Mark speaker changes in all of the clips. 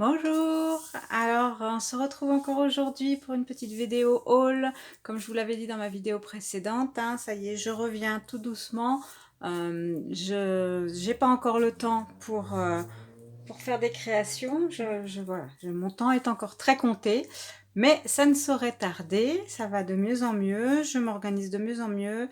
Speaker 1: Bonjour! Alors, on se retrouve encore aujourd'hui pour une petite vidéo haul. Comme je vous l'avais dit dans ma vidéo précédente, hein, ça y est, je reviens tout doucement. Je n'ai pas encore le temps pour faire des créations. Voilà, mon temps est encore très compté, mais ça ne saurait tarder. Ça va de mieux en mieux. Je m'organise de mieux en mieux.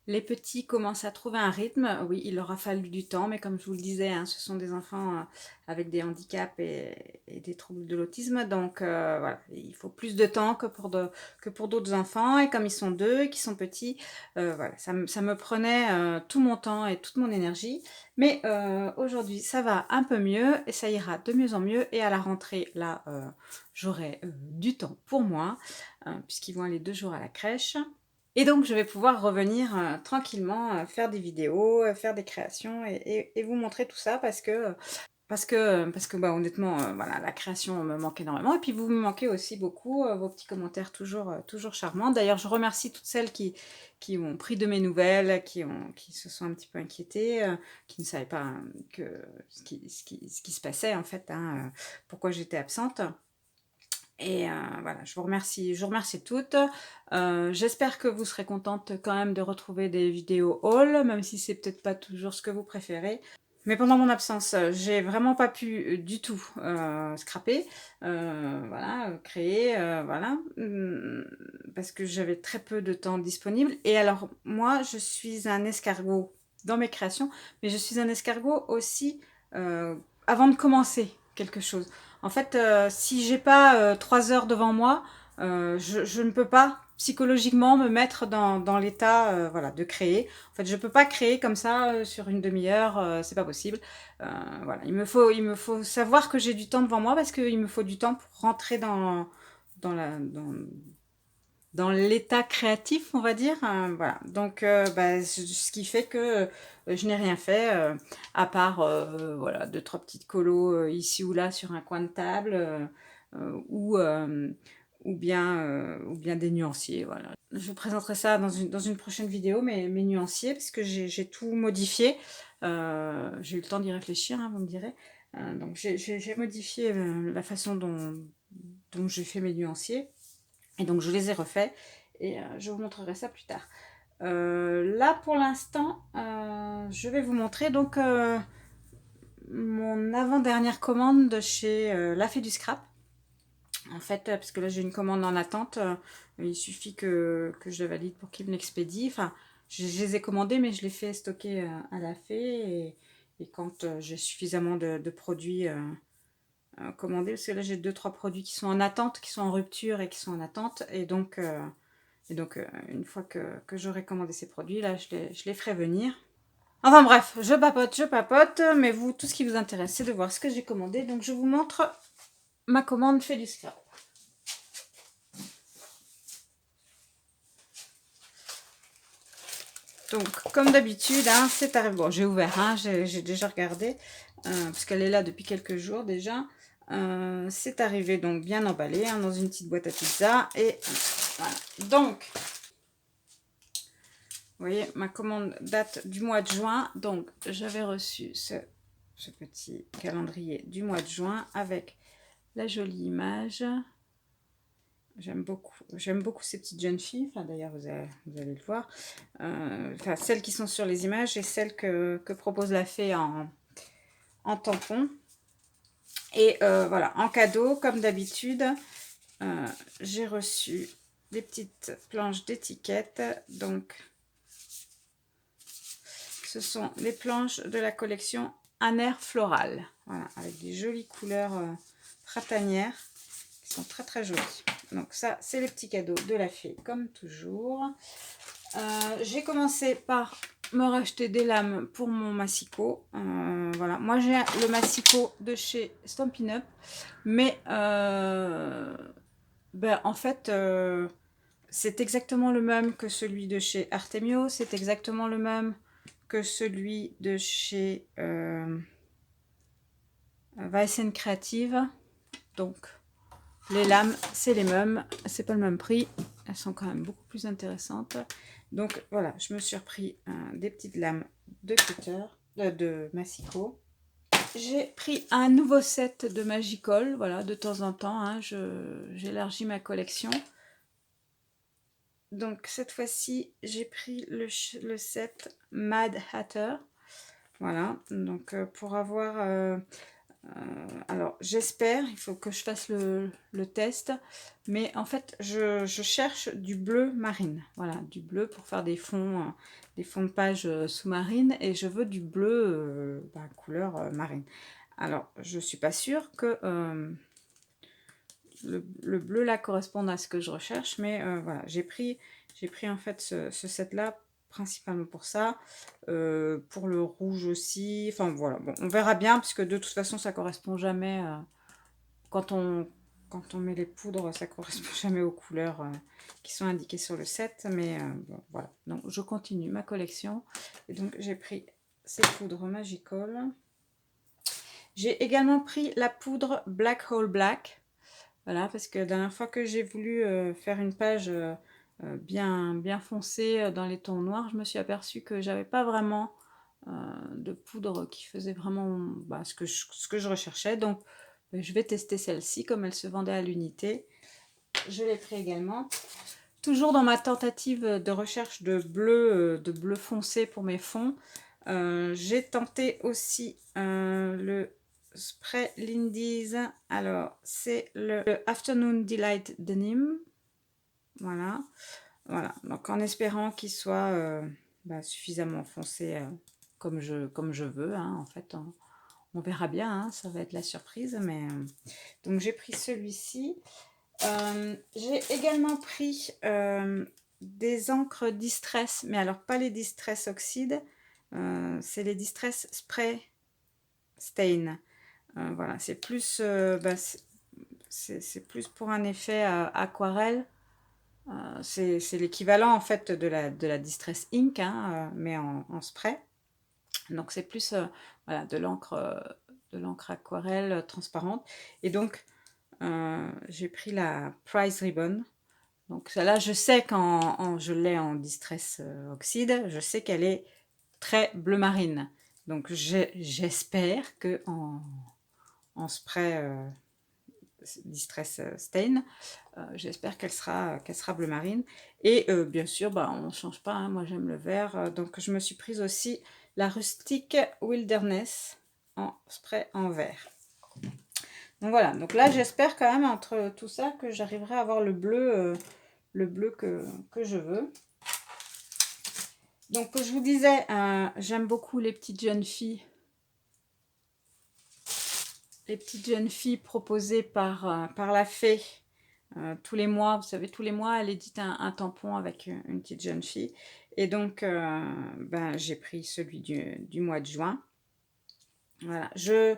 Speaker 1: Les petits commencent à trouver un rythme. Oui, il leur a fallu du temps, mais comme je vous le disais, hein, ce sont des enfants avec des handicaps et des troubles de l'autisme. Donc voilà, il faut plus de temps que pour d'autres enfants. Et comme ils sont deux, qui sont petits, voilà, ça me prenait tout mon temps et toute mon énergie. Mais aujourd'hui, ça va un peu mieux et ça ira de mieux en mieux. Et à la rentrée, là, j'aurai du temps pour moi, puisqu'ils vont aller 2 jours à la crèche. Et donc, je vais pouvoir revenir tranquillement, faire des vidéos, faire des créations et vous montrer tout ça parce que bah, honnêtement, voilà, la création me manque énormément. Et puis, vous me manquez aussi beaucoup, vos petits commentaires toujours charmants. D'ailleurs, je remercie toutes celles qui ont pris de mes nouvelles, qui se sont un petit peu inquiétées, qui ne savaient pas ce qui se passait en fait, hein, pourquoi j'étais absente. Et voilà, je vous remercie toutes. J'espère que vous serez contentes quand même de retrouver des vidéos haul, même si c'est peut-être pas toujours ce que vous préférez. Mais pendant mon absence, j'ai vraiment pas pu du tout scraper, voilà, créer, voilà, parce que j'avais très peu de temps disponible. Et alors, moi, je suis un escargot dans mes créations, mais je suis un escargot aussi avant de commencer quelque chose. En fait, si j'ai pas 3 heures devant moi, je ne peux pas psychologiquement me mettre dans l'état voilà, de créer. En fait, je peux pas créer comme ça sur une demi-heure, c'est pas possible. Voilà, il me faut savoir que j'ai du temps devant moi parce qu'il me faut du temps pour rentrer dans la, dans, dans l'état créatif, on va dire. Voilà. Donc, bah, ce qui fait que je n'ai rien fait, à part voilà, 2, 3 petites colos ici ou là sur un coin de table, euh, ou, euh, ou bien des nuanciers. Voilà. Je vous présenterai ça dans une prochaine vidéo, mes nuanciers, parce que j'ai tout modifié. J'ai eu le temps d'y réfléchir, hein, vous me direz. Donc, j'ai modifié la façon dont j'ai fait mes nuanciers. Et donc je les ai refaits et je vous montrerai ça plus tard. Là pour l'instant, je vais vous montrer donc mon avant-dernière commande de chez La Fée du Scrap. En fait, parce que là j'ai une commande en attente, il suffit que je la valide pour qu'il me l'expédie. Enfin, je les ai commandés, mais je les fais stocker à La Fée. Et quand j'ai suffisamment de produits commandés, parce que là j'ai 2, 3 produits qui sont en attente, qui sont en rupture et qui sont en attente. Et donc, une fois que j'aurai commandé ces produits, là, je les ferai venir. Enfin bref, je papote, mais vous, tout ce qui vous intéresse, c'est de voir ce que j'ai commandé. Donc, je vous montre ma commande fait du scrap. Donc, comme d'habitude, hein, c'est arrivé. Bon, j'ai ouvert, hein, j'ai déjà regardé, parce qu'elle est là depuis quelques jours déjà. C'est arrivé donc bien emballé, hein, dans une petite boîte à pizza. Et voilà. Donc, vous voyez, ma commande date du mois de juin. Donc, j'avais reçu ce petit calendrier du mois de juin avec la jolie image. J'aime beaucoup ces petites jeunes filles. Enfin, d'ailleurs, vous allez le voir. Enfin, celles qui sont sur les images et celles que propose la fée en tampon. Et voilà, en cadeau, comme d'habitude, j'ai reçu des petites planches d'étiquettes. Donc, ce sont les planches de la collection Un air floral. Voilà, avec des jolies couleurs printanières qui sont très très jolies. Donc ça, c'est les petits cadeaux de la fée, comme toujours. J'ai commencé par me racheter des lames pour mon massicot. Voilà, moi j'ai le massicot de chez Stampin' Up, mais ben, en fait, c'est exactement le même que celui de chez Artemio, c'est exactement le même que celui de chez Weissen Creative. Donc, les lames, c'est les mêmes, c'est pas le même prix. Elles sont quand même beaucoup plus intéressantes. Donc, voilà, je me suis repris des petites lames de cutter, de massicot. J'ai pris un nouveau set de Magical, voilà, de temps en temps, hein, j'élargis ma collection. Donc cette fois-ci, j'ai pris le set Mad Hatter. Voilà, donc pour avoir... alors j'espère, il faut que je fasse le test, mais en fait je cherche du bleu marine. Voilà, du bleu pour faire des fonds de page sous-marine, et je veux du bleu couleur marine. Alors je suis pas sûre que le bleu là corresponde à ce que je recherche, mais voilà, j'ai pris en fait ce set là principalement pour ça, pour le rouge aussi, enfin voilà, bon, on verra bien, puisque de toute façon ça correspond jamais, quand on met les poudres, ça correspond jamais aux couleurs qui sont indiquées sur le set, mais bon, voilà, donc je continue ma collection, et donc j'ai pris ces poudres Magical. J'ai également pris la poudre Black Hole Black. Voilà, parce que la dernière fois que j'ai voulu faire une page bien foncée dans les tons noirs, je me suis aperçue que j'avais pas vraiment de poudre qui faisait vraiment ce que je recherchais. Donc, je vais tester celle-ci, comme elle se vendait à l'unité. Je l'ai pris également. Toujours dans ma tentative de recherche de bleu foncé pour mes fonds, j'ai tenté aussi le spray Lindy's. Alors c'est le Afternoon Delight Denim, voilà, donc en espérant qu'il soit suffisamment foncé comme je veux, hein. En fait on verra bien, hein, ça va être la surprise, mais donc j'ai pris celui-ci. J'ai également pris des encres Distress, mais alors pas les Distress Oxide, c'est les Distress Spray Stain. Voilà, c'est plus, c'est plus pour un effet aquarelle. C'est l'équivalent en fait de la Distress Ink, hein, mais en spray. Donc c'est plus voilà, de l'encre aquarelle transparente. Et donc j'ai pris la Price Ribbon. Donc celle-là, je sais quand je l'ai en Distress Oxide, je sais qu'elle est très bleu marine. Donc j'espère que en spray Distress Stain, j'espère qu'elle sera bleu marine. Et bien sûr, on ne change pas, hein, moi j'aime le vert. Donc je me suis prise aussi la Rustic Wilderness en spray en vert. Donc voilà, donc là j'espère quand même entre tout ça que j'arriverai à avoir le bleu que je veux. Donc je vous disais, j'aime beaucoup les petites jeunes filles. Les petites jeunes filles proposées par la Fée. Tous les mois, vous savez, tous les mois, elle édite un tampon avec une petite jeune fille. Et donc, j'ai pris celui du mois de juin. Voilà, je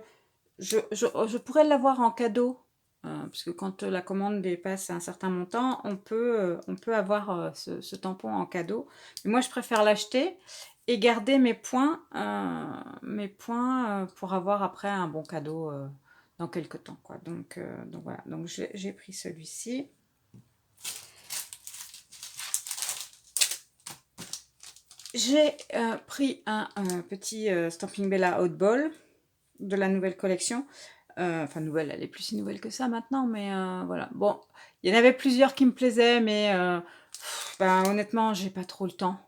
Speaker 1: pourrais l'avoir en cadeau, parce que quand la commande dépasse un certain montant, on peut avoir ce tampon en cadeau. Mais moi, je préfère l'acheter et garder mes points pour avoir après un bon cadeau dans quelques temps, quoi. Donc voilà, donc j'ai pris celui-ci. J'ai pris un petit Stampin' Bella Oddball de la nouvelle collection. Enfin nouvelle, elle est plus si nouvelle que ça maintenant, mais voilà. Bon, il y en avait plusieurs qui me plaisaient, mais honnêtement, j'ai pas trop le temps.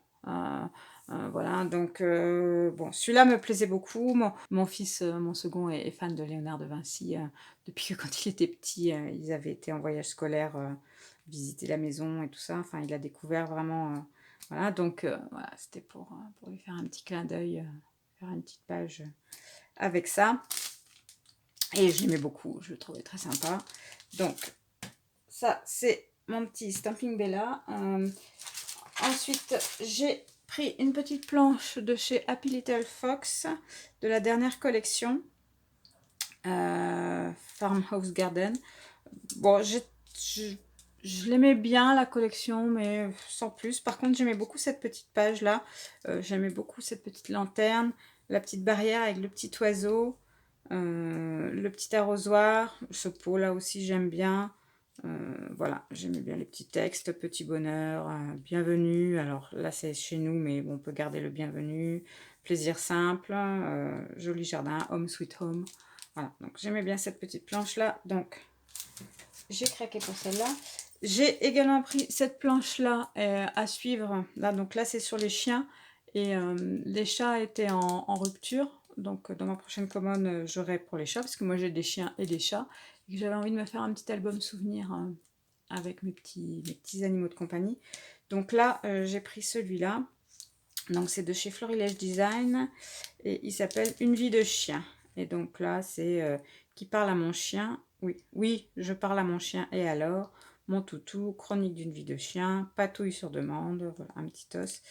Speaker 1: Voilà, donc bon, celui-là me plaisait beaucoup. Mon fils, mon second, est fan de Léonard de Vinci. Depuis que quand il était petit, ils avaient été en voyage scolaire, visiter la maison et tout ça. Enfin, il a découvert vraiment... voilà, donc voilà, c'était pour lui faire un petit clin d'œil, faire une petite page avec ça. Et je l'aimais beaucoup, je le trouvais très sympa. Donc, ça, c'est mon petit Stampin' Bella. Ensuite, j'ai pris une petite planche de chez Happy Little Fox, de la dernière collection, Farmhouse Garden. Bon, je l'aimais bien, la collection, mais sans plus. Par contre, j'aimais beaucoup cette petite page-là. J'aimais beaucoup cette petite lanterne, la petite barrière avec le petit oiseau. Le petit arrosoir, ce pot là aussi j'aime bien. Voilà, j'aimais bien les petits textes, petit bonheur, bienvenue. Alors là, c'est chez nous, mais bon, on peut garder le bienvenue. Plaisir simple, joli jardin, home sweet home. Voilà, donc j'aimais bien cette petite planche-là. Donc, j'ai craqué pour celle-là. J'ai également pris cette planche-là à suivre. Là, donc là, c'est sur les chiens. Et les chats étaient en rupture. Donc, dans ma prochaine commande, j'aurai pour les chats, parce que moi, j'ai des chiens et des chats. Et j'avais envie de me faire un petit album souvenir avec mes petits animaux de compagnie. Donc là, j'ai pris celui-là. Donc, c'est de chez Florilège Design. Et il s'appelle Une vie de chien. Et donc là, c'est qui parle à mon chien. Oui, oui, je parle à mon chien. Et alors, mon toutou, chronique d'une vie de chien, patouille sur demande, voilà, un petit os.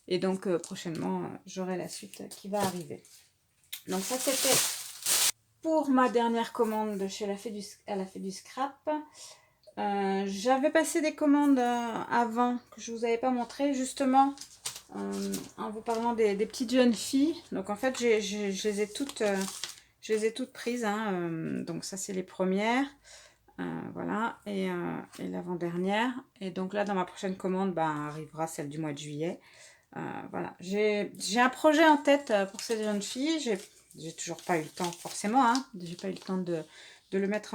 Speaker 1: Et donc, prochainement, j'aurai la suite qui va arriver. Donc ça, c'était pour ma dernière commande de chez Elle a fait du scrap. J'avais passé des commandes avant que je vous avais pas montré, justement, en vous parlant des petites jeunes filles. Donc en fait, je les ai toutes prises, hein. Donc ça, c'est les premières. Voilà, et l'avant-dernière. Et donc là, dans ma prochaine commande, arrivera celle du mois de juillet. Voilà, j'ai un projet en tête pour ces jeunes filles. J'ai toujours pas eu le temps, forcément, hein. J'ai pas eu le temps de le mettre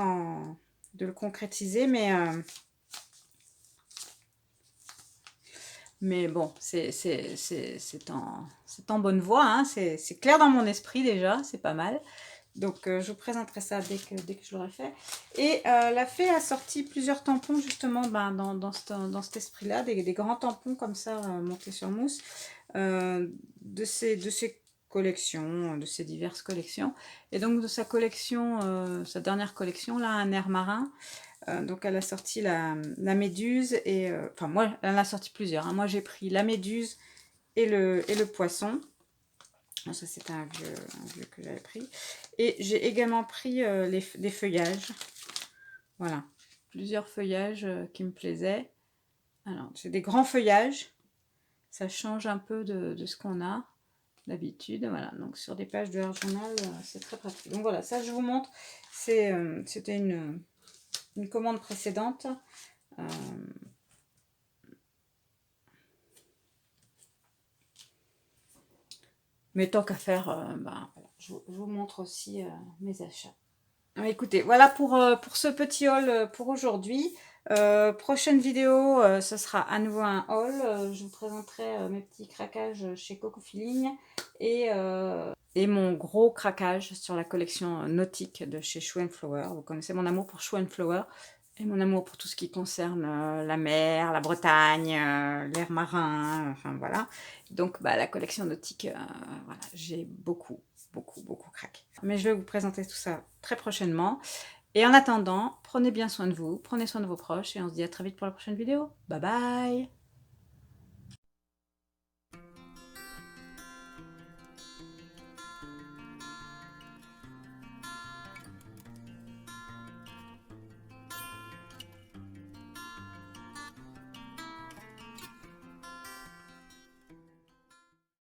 Speaker 1: de le concrétiser, mais bon, c'est en bonne voie, hein. C'est clair dans mon esprit déjà, c'est pas mal. Donc, je vous présenterai ça dès que je l'aurai fait. Et la fée a sorti plusieurs tampons, justement, dans cet esprit-là, des grands tampons comme ça, montés sur mousse, de ces collections, de ces diverses collections. Et donc, de sa collection, sa dernière collection, là, un air marin. Donc, elle a sorti la méduse, et enfin, moi, elle en a sorti plusieurs, hein. Moi, j'ai pris la méduse et le poisson. Ça, c'était un vieux que j'avais pris. Et j'ai également pris des feuillages. Voilà. Plusieurs feuillages qui me plaisaient. Alors, c'est des grands feuillages. Ça change un peu de ce qu'on a d'habitude. Voilà. Donc, sur des pages de Art Journal, c'est très pratique. Donc, voilà. Ça, je vous montre. C'était une commande précédente. Mais tant qu'à faire, voilà, je vous montre aussi mes achats. Écoutez, voilà pour ce petit haul pour aujourd'hui. Prochaine vidéo, ce sera à nouveau un haul. Je vous présenterai mes petits craquages chez Coco Feeling et mon gros craquage sur la collection nautique de chez Shoe Flower. Vous connaissez mon amour pour Shoe Flower et mon amour pour tout ce qui concerne la mer, la Bretagne, l'air marin, enfin voilà. Donc la collection nautique, voilà, j'ai beaucoup craqué. Mais je vais vous présenter tout ça très prochainement. Et en attendant, prenez bien soin de vous, prenez soin de vos proches et on se dit à très vite pour la prochaine vidéo. Bye bye!